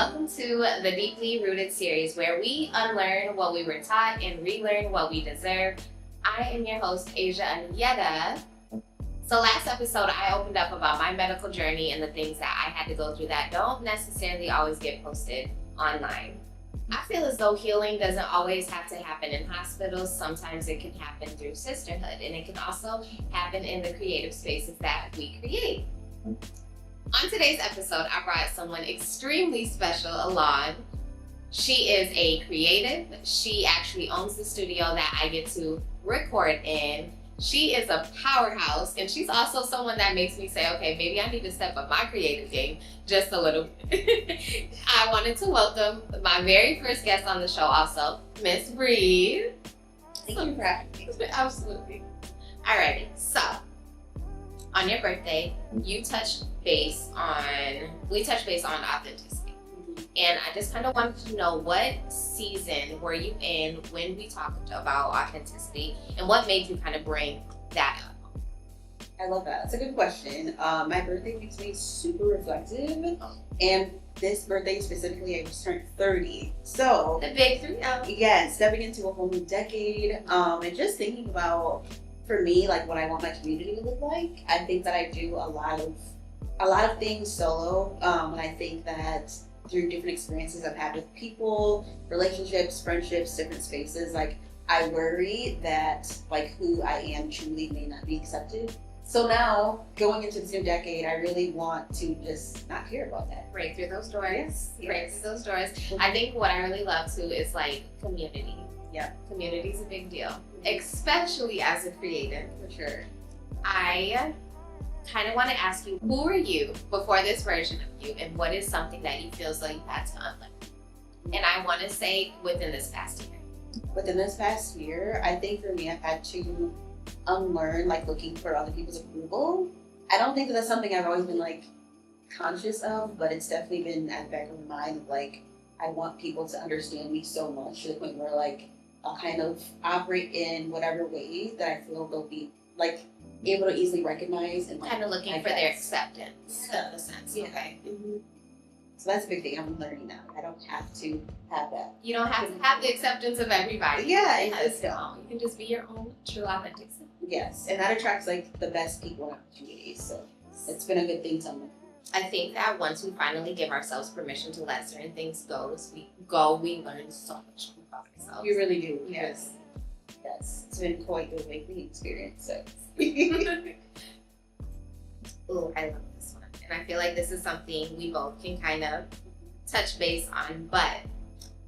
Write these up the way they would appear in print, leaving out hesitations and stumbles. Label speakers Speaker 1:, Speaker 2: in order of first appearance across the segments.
Speaker 1: Welcome to the Deeply Rooted series where we unlearn what we were taught and relearn what we deserve. I am your host, Asia Anyeta. So last episode, I opened up about my medical journey and the things that I had to go through that don't necessarily always get posted online. I feel as though healing doesn't always have to happen in hospitals. Sometimes it can happen through sisterhood, and it can also happen in the creative spaces that we create. On today's episode, I brought someone extremely special along. She is a creative. She actually owns the studio that I get to record in. She is a powerhouse, and she's also someone that makes me say, okay, maybe I need to step up my creative game just a little bit. I wanted to welcome my very first guest on the show also, Miss Bree.
Speaker 2: Thank you for having me.
Speaker 1: Absolutely. Alrighty, so on your birthday, we touched base on authenticity. And I just kind of wanted to know, what season were you in when we talked about authenticity, and what made you kind of bring that up?
Speaker 2: I love that. That's a good question. My birthday makes me super reflective, and this birthday specifically, I just turned 30. So
Speaker 1: The big 3-0.
Speaker 2: yeah, stepping into a whole new decade, and just thinking about, for me, like what I want my community to look like. I think that I do a lot of things solo, and I think that through different experiences I've had with people, relationships, friendships, different spaces, like I worry that like who I am truly may not be accepted. So now, going into this new decade, I really want to just not care about that.
Speaker 1: Break through those doors.
Speaker 2: Yes.
Speaker 1: Break through those doors. I think what I really love too is like community.
Speaker 2: Yeah.
Speaker 1: Community's a big deal, especially as a creative.
Speaker 2: For sure.
Speaker 1: I kind of want to ask you, who were you before this version of you, and what is something that you feel as though you had to unlearn? And I want to say within this past year.
Speaker 2: Within this past year, I think for me, I've had to unlearn like looking for other people's approval. I don't think that that's something I've always been like conscious of, but it's definitely been at the back of my mind. Like, I want people to understand me so much to the point where like I'll kind of operate in whatever way that I feel they'll be like able to easily recognize and like,
Speaker 1: Kind of looking for their acceptance,
Speaker 2: Yeah.
Speaker 1: in a sense.
Speaker 2: Yeah.
Speaker 1: Okay.
Speaker 2: So that's a big thing I'm learning now. I don't have to have that.
Speaker 1: You don't have to have the acceptance of everybody.
Speaker 2: Yeah,
Speaker 1: Yes,
Speaker 2: yeah.
Speaker 1: no, you can just be your own true authentic self.
Speaker 2: Yes, and that attracts like the best people in opportunities. So it's been a good thing to learn.
Speaker 1: I think that once we finally give ourselves permission to let certain things go, we learn so much about ourselves.
Speaker 2: You really do. Yes. Yes. It's been quite the awakening experience. So.
Speaker 1: Ooh, I love this one. And I feel like this is something we both can kind of touch base on. But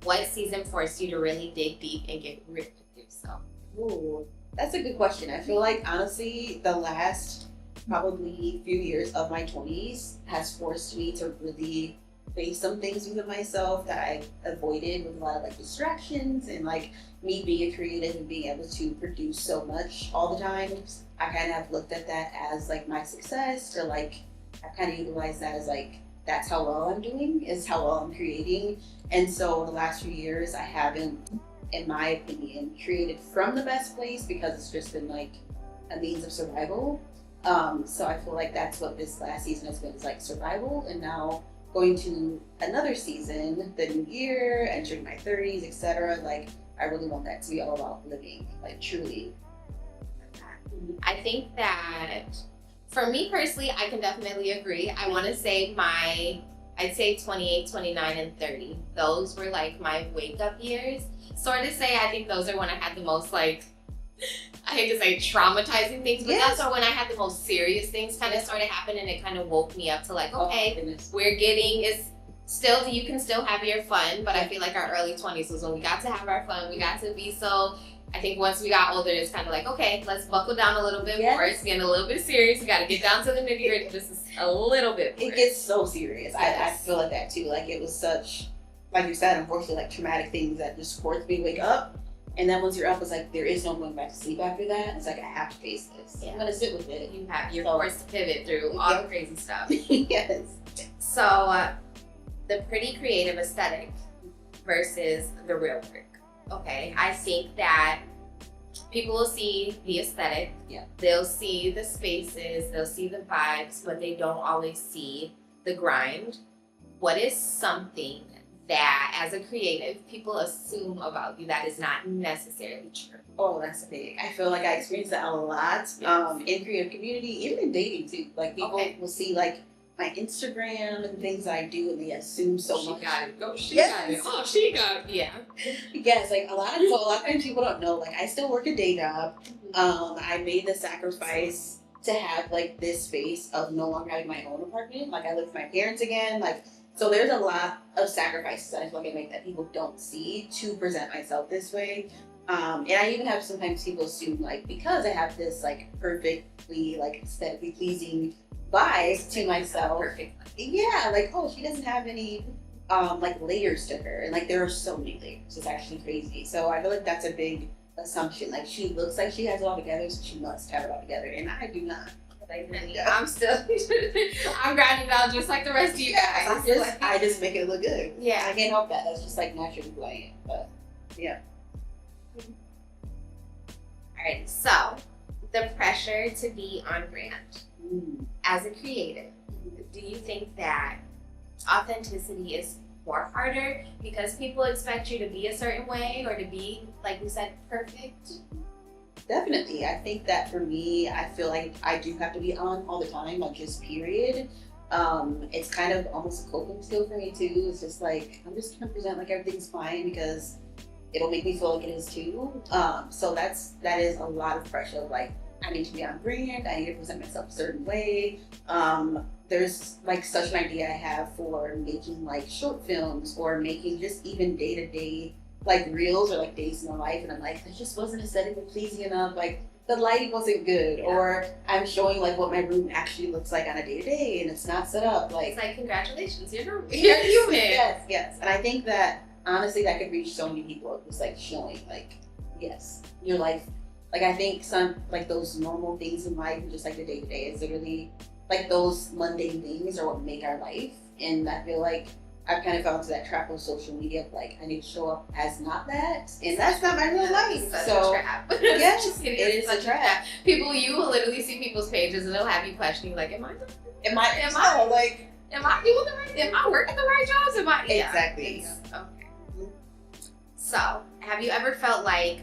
Speaker 1: what season forced you to really dig deep and get rid of yourself?
Speaker 2: Ooh, that's a good question. I feel like honestly, the last probably few years of my 20s has forced me to really face some things within myself that I avoided with a lot of like distractions, and like me being a creative and being able to produce so much all the time. I kind of looked at that as like my success, or like I kind of utilized that as like that's how well I'm doing, is how well I'm creating. And so the last few years I haven't, in my opinion, created from the best place because it's just been like a means of survival. So I feel like that's what this last season has been, is like survival. And now going to another season, the new year, entering my 30s, etc. Like I really want that to be all about living, like truly.
Speaker 1: I think that for me personally, I can definitely agree. I want to say I'd say 28, 29, and 30. Those were like my wake up years. Sort of say I think those are when I had the most like, I hate to say traumatizing things, but
Speaker 2: Yes.
Speaker 1: that's when I had the most serious things kind of started happening, and it kind of woke me up to like, okay,
Speaker 2: goodness.
Speaker 1: you can still have your fun, but I feel like our early 20s was when we got to have our fun. We got to be so, I think once we got older, it's kind of like, okay, let's buckle down a little bit more. It's getting a little bit serious. We got to get down to the nitty gritty just a little bit more.
Speaker 2: It gets so serious.
Speaker 1: Yes.
Speaker 2: I feel like that too. Like it was such, like you said, unfortunately, like traumatic things that just forced me to wake up. And then once you're up, it's like there is no going back to sleep after that. It's like I have to face this.
Speaker 1: Yeah.
Speaker 2: I'm gonna sit with it.
Speaker 1: You're forced to pivot through all the crazy stuff.
Speaker 2: Yes.
Speaker 1: So the pretty creative aesthetic versus the real work. Okay, I think that people will see the aesthetic, they'll see the spaces, they'll see the vibes, but they don't always see the grind. what is something that as a creative people assume about you that is not necessarily true?
Speaker 2: Oh, that's big. I feel like I experience that a lot in creative community, even in dating too. Like people will see like my Instagram and things I do, and they assume so much.
Speaker 1: She got it. Oh, she
Speaker 2: Yes.
Speaker 1: got it. Oh, she got it. Yeah.
Speaker 2: Yes, like a lot of times people don't know. Like I still work a day job. I made the sacrifice to have like this space of no longer having my own apartment. Like I live with my parents again. Like so, there's a lot of sacrifices that I feel like I make that people don't see to present myself this way. And I even have sometimes people assume like because I have this like perfectly like aesthetically pleasing vibe to myself.
Speaker 1: Perfect.
Speaker 2: Yeah, like oh she doesn't have any like layers to her, and like there are so many layers. It's actually crazy. So I feel like that's a big assumption. Like she looks like she has it all together, so she must have it all together, and I do not.
Speaker 1: Like, honey, I'm still, I'm grinding out just like the rest of you guys.
Speaker 2: I just make it look good.
Speaker 1: Yeah.
Speaker 2: I can't help that. That's just like naturally who I am. But yeah.
Speaker 1: All right. So the pressure to be on brand as a creative, do you think that authenticity is more harder because people expect you to be a certain way or to be, like we said, perfect?
Speaker 2: Definitely. I think that for me, I feel like I do have to be on all the time, like just period. It's kind of almost a coping skill for me too. It's just like, I'm just gonna present like everything's fine because it'll make me feel like it is too. So that is a lot of pressure. Like I need to be on brand, I need to present myself a certain way. There's like such an idea I have for making like short films or making just even day-to-day like reels or like days in my life, and I'm like, that just wasn't aesthetically pleasing enough. Like the lighting wasn't good, or I'm showing like what my room actually looks like on a day to day, and it's not set up. Like
Speaker 1: it's like congratulations, you're human.
Speaker 2: Yes, and I think that honestly that could reach so many people. Just like showing like yes, your life. Like I think some like those normal things in life, and just like the day to day, is literally like those mundane things are what make our life, and I feel like I've kind of fell into that trap of social media of like I need to show up as not that, and that's not my real life.
Speaker 1: So a trap.
Speaker 2: Yes, it is a trap.
Speaker 1: People, you will literally see people's pages and they'll have you questioning like, am I
Speaker 2: like,
Speaker 1: am I doing the right? Am I working the right jobs? Am I? Yeah.
Speaker 2: Exactly.
Speaker 1: Okay. So, have you ever felt like?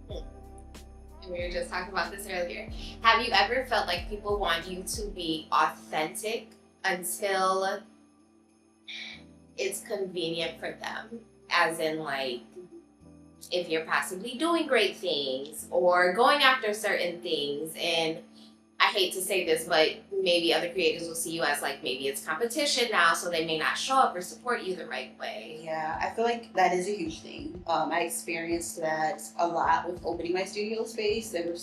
Speaker 1: And we were just talking about this earlier. Have you ever felt like people want you to be authentic until it's convenient for them, as in like if you're possibly doing great things or going after certain things, and I hate to say this, but maybe other creators will see you as like maybe it's competition now, so they may not show up or support you the right way.
Speaker 2: Yeah, I feel like that is a huge thing. I experienced that a lot with opening my studio space. There were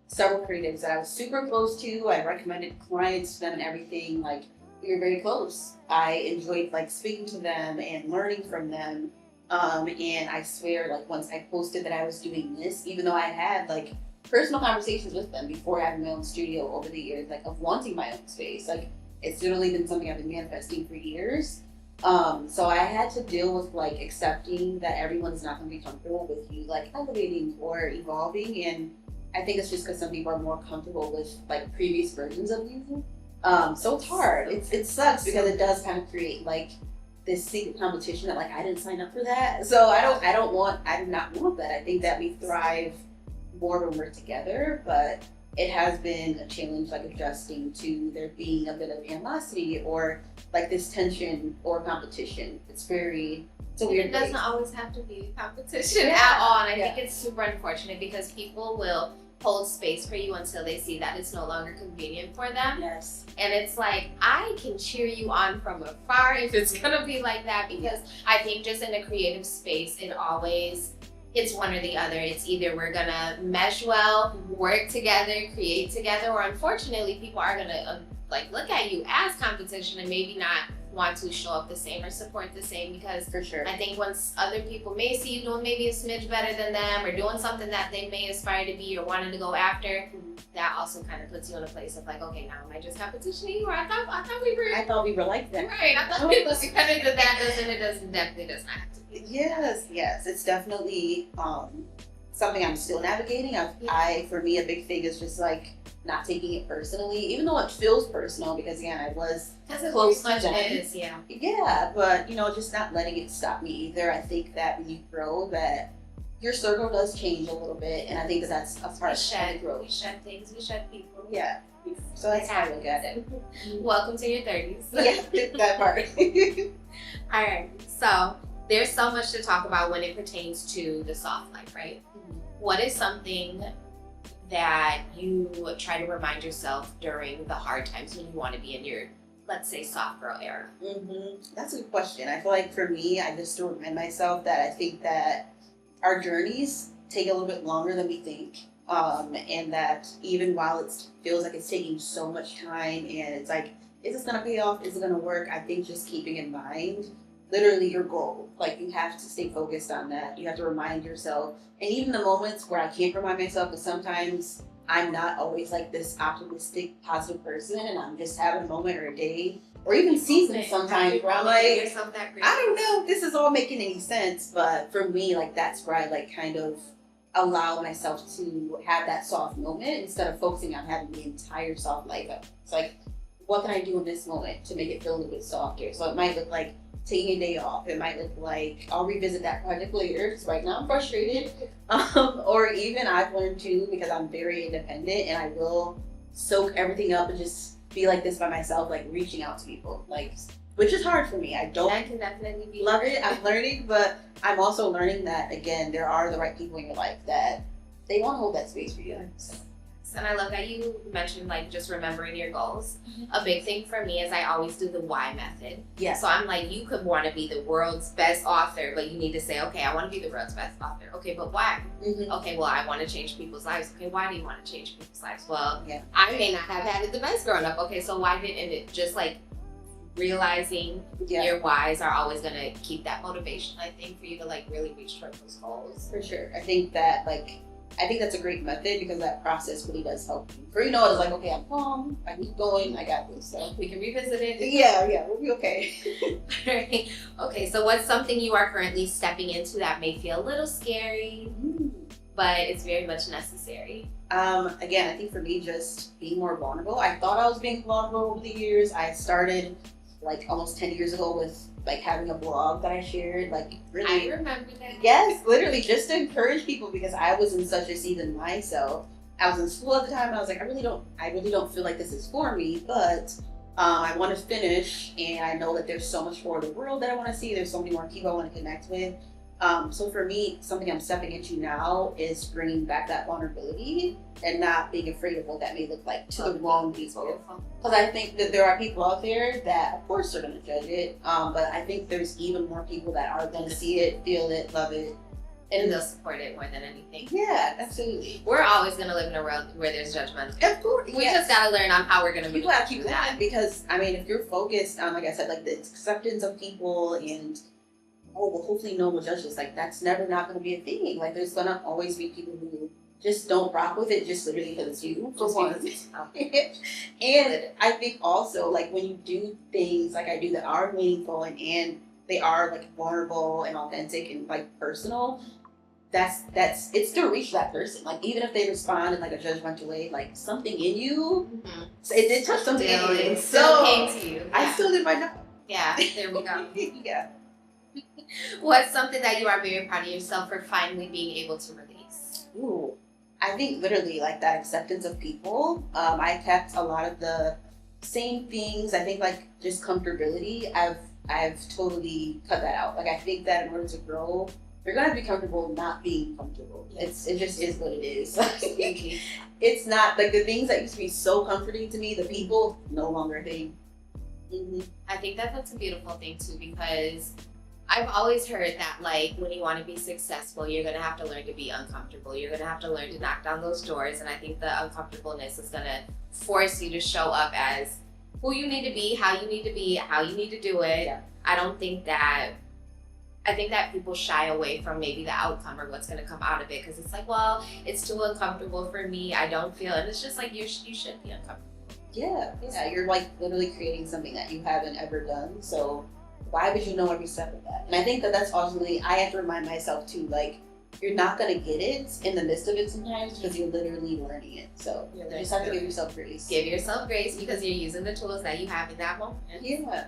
Speaker 2: several creatives that I was super close to. I recommended clients to them and everything. Like we were very close. I enjoyed like speaking to them and learning from them. And I swear, like once I posted that I was doing this, even though I had like personal conversations with them before having my own studio over the years, like of wanting my own space, like it's literally been something I've been manifesting for years. So I had to deal with like accepting that everyone's not going to be comfortable with you like elevating or evolving, and I think it's just because some people are more comfortable with like previous versions of you. So it's hard. It sucks because it does kind of create like this secret competition that like I didn't sign up for that. So I do not want that. I think that we thrive more when we're together, but it has been a challenge like adjusting to there being a bit of animosity or like this tension or competition. It's a weird
Speaker 1: It doesn't always have to be competition at all, and I think it's super unfortunate because people will hold space for you until they see that it's no longer convenient for them.
Speaker 2: Yes.
Speaker 1: And it's like, I can cheer you on from afar if it's gonna be like that, because I think just in a creative space, it's one or the other. It's either we're gonna mesh well, work together, create together, or unfortunately people are gonna like look at you as competition and maybe not want to show up the same or support the same, because
Speaker 2: for sure.
Speaker 1: I think once other people may see you doing maybe a smidge better than them or doing something that they may aspire to be or wanted to go after, that also kind of puts you in a place of like, okay, now am I just competitioning, or I thought we were
Speaker 2: like that.
Speaker 1: Right. I thought it was kind of definitely does not have to be.
Speaker 2: Yes. It's definitely something I'm still navigating. For me, a big thing is just like not taking it personally, even though it feels personal because again, I was
Speaker 1: Because it
Speaker 2: close
Speaker 1: very
Speaker 2: to
Speaker 1: much
Speaker 2: them.
Speaker 1: is, yeah.
Speaker 2: Yeah, but just not letting it stop me either. I think that when you grow, that your circle does change a little bit, and I think that that's a part of the growth.
Speaker 1: We shed things, we shed people.
Speaker 2: Yeah, so that's how I look at it.
Speaker 1: Welcome to your 30s.
Speaker 2: Yeah, that part.
Speaker 1: All right, so there's so much to talk about when it pertains to the soft life, right? What is something that you try to remind yourself during the hard times when you want to be in your, let's say, soft girl era?
Speaker 2: That's a good question. I feel like for me, I just to remind myself that I think that our journeys take a little bit longer than we think. And that even while it feels like it's taking so much time and it's like, is this gonna pay off? Is it gonna work? I think just keeping in mind literally your goal. Like you have to stay focused on that. You have to remind yourself. And even the moments where I can't remind myself, because sometimes I'm not always like this optimistic, positive person, and I'm just having a moment or a day or even seasons sometimes where I'm like, I don't know if this is all making any sense. But for me, like that's where I like kind of allow myself to have that soft moment instead of focusing on having the entire soft life. It's like, what can I do in this moment to make it feel a little bit softer? So it might look like taking a day off. It might look like I'll revisit that project later because right now I'm frustrated. Or even I've learned too, because I'm very independent and I will soak everything up and just be like this by myself, like reaching out to people, like, which is hard for me. I
Speaker 1: can definitely be
Speaker 2: love it. I'm learning, but I'm also learning that again, there are the right people in your life that they want to hold that space for you. So.
Speaker 1: And I love that you mentioned like just remembering your goals. A big thing for me is I always do the why method.
Speaker 2: Yeah.
Speaker 1: So I'm like, you could want to be the world's best author, but you need to say, okay, I want to be the world's best author. Okay, but why? Okay, well, I want to change people's lives. Okay, why do you want to change people's lives? Well, I may not have had it the best growing up. Okay, so why didn't it? Just like realizing your whys are always going to keep that motivation, I think, for you to like really reach toward those goals.
Speaker 2: For sure. I think that's a great method because that process really does help you. For it's like, okay, I'm calm, I keep going, I got this. So
Speaker 1: we can revisit it.
Speaker 2: Yeah, we'll be okay.
Speaker 1: Right. Okay, so what's something you are currently stepping into that may feel a little scary, but it's very much necessary?
Speaker 2: Again, I think for me, just being more vulnerable. I thought I was being vulnerable over the years. I started like almost 10 years ago with like having a blog that I shared, like really.
Speaker 1: I remember that.
Speaker 2: Yes, literally just to encourage people because I was in such a season myself. I was in school at the time and I was like, I really don't feel like this is for me, but I want to finish and I know that there's so much more of the world that I want to see. There's so many more people I want to connect with. So for me, something I'm stepping into now is bringing back that vulnerability and not being afraid of what that may look like to the wrong people. Because I think that there are people out there that, of course, are going to judge it. But I think there's even more people that are going to see it, feel it, love it.
Speaker 1: And they'll support it more than anything.
Speaker 2: Yeah, absolutely.
Speaker 1: We're always going to live in a world where there's judgment.
Speaker 2: Of course.
Speaker 1: We just got to learn on how we're going to
Speaker 2: People have to keep that. Because, I mean, if you're focused on, like I said, like the acceptance of people and well, hopefully no one will judge this. Like, that's never not going to be a thing. Like, there's going to always be people who just don't rock with it just literally because it's you, for one. And I think also, like, when you do things like I do that are meaningful and they are, like, vulnerable and authentic and, like, personal, it's to reach that person. Like, even if they respond in, like, a judgmental way, like, something in you, it did touch something in you.
Speaker 1: It still came to you.
Speaker 2: I still did my job.
Speaker 1: Yeah, there we go.
Speaker 2: Yeah.
Speaker 1: What's something that you are very proud of yourself for finally being able to release?
Speaker 2: Ooh, I think literally like that acceptance of people. I kept a lot of the same things. I think like just comfortability. I've totally cut that out. Like I think that in order to grow, you're gonna have to be comfortable not being comfortable. It just is what it is. It's not like the things that used to be so comforting to me. The people no longer a thing.
Speaker 1: I think that that's a beautiful thing too, because I've always heard that like when you want to be successful, you're going to have to learn to be uncomfortable. You're going to have to learn to knock down those doors. And I think the uncomfortableness is going to force you to show up as who you need to be, how you need to be, how you need to do it. Yeah. I think that people shy away from maybe the outcome or what's going to come out of it because it's like, well, it's too uncomfortable for me. I don't feel it. And it's just like you should be uncomfortable.
Speaker 2: Yeah. You're like literally creating something that you haven't ever done. So why would you know every step of that? And I think that that's ultimately, I have to remind myself too, like, you're not gonna get it in the midst of it sometimes because you're literally learning it. So you just have to give yourself grace.
Speaker 1: Give yourself grace because you're using the tools that you have in that moment.
Speaker 2: Yeah.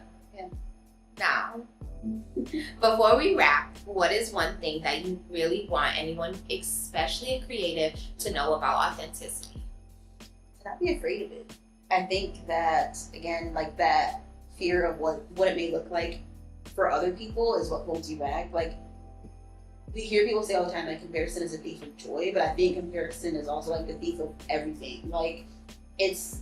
Speaker 1: Now, before we wrap, what is one thing that you really want anyone, especially a creative, to know about authenticity?
Speaker 2: Not be afraid of it. I think that, again, like that fear of what it may look like for other people is what holds you back. Like, we hear people say all the time that comparison is a thief of joy, but I think comparison is also like the thief of everything. Like, it's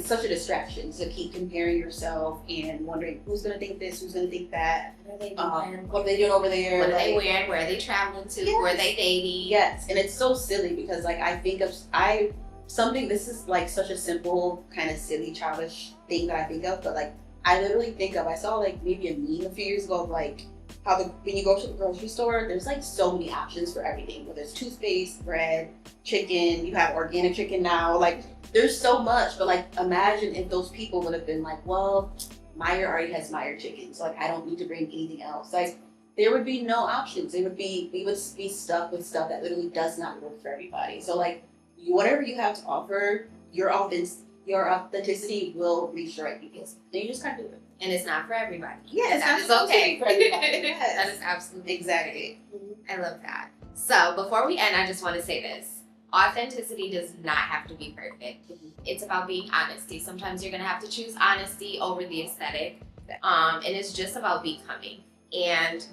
Speaker 2: such a distraction to keep comparing yourself and wondering who's gonna think this, who's gonna think that.
Speaker 1: What are they doing?
Speaker 2: What are they doing over there?
Speaker 1: What are they wearing? Where are they traveling to?
Speaker 2: Yes.
Speaker 1: Where are they dating?
Speaker 2: Yes, and it's so silly because like I think of this is like such a simple kind of silly childish thing that I think of, but like I literally think of, I saw like maybe a meme a few years ago of like how when you go to the grocery store, there's like so many options for everything. Whether it's toothpaste, bread, chicken, you have organic chicken now. Like there's so much, but like imagine if those people would have been like, well, Meyer already has Meyer chicken, so like I don't need to bring anything else. Like there would be no options. We would be stuck with stuff that literally does not work for everybody. So like whatever you have to offer, your authenticity will reach the right people. Then you just kind of do it.
Speaker 1: And it's not for everybody.
Speaker 2: Yeah, it's
Speaker 1: that
Speaker 2: not
Speaker 1: is okay.
Speaker 2: for everybody. Yes.
Speaker 1: That is absolutely
Speaker 2: exactly.
Speaker 1: I love that. So before we end, I just want to say this. Authenticity does not have to be perfect. It's about being honesty. Sometimes you're going to have to choose honesty over the aesthetic. And it's just about becoming. And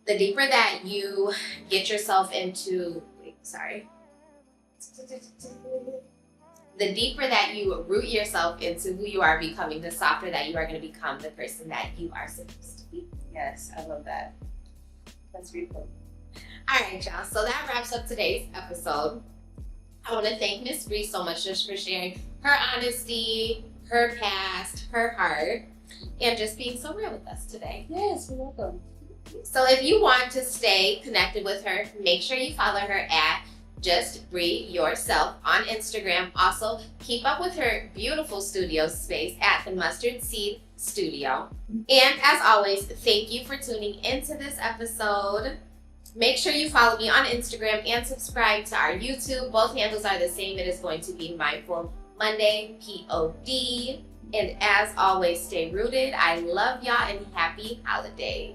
Speaker 1: the deeper that you get yourself into, the deeper that you root yourself into who you are becoming, the softer that you are going to become the person that you are supposed to be.
Speaker 2: Yes, I love that. That's beautiful.
Speaker 1: All right, y'all. So that wraps up today's episode. I want to thank Miss Bree so much just for sharing her honesty, her past, her heart, and just being so real with us today.
Speaker 2: Yes, you're welcome.
Speaker 1: So if you want to stay connected with her, make sure you follow her at Just Bree Yourself on Instagram. Also, keep up with her beautiful studio space at the Mustard Seed Studio. And as always, thank you for tuning into this episode. Make sure you follow me on Instagram and subscribe to our YouTube. Both handles are the same. It is going to be Mindful Monday, POD. And as always, stay rooted. I love y'all and happy holidays.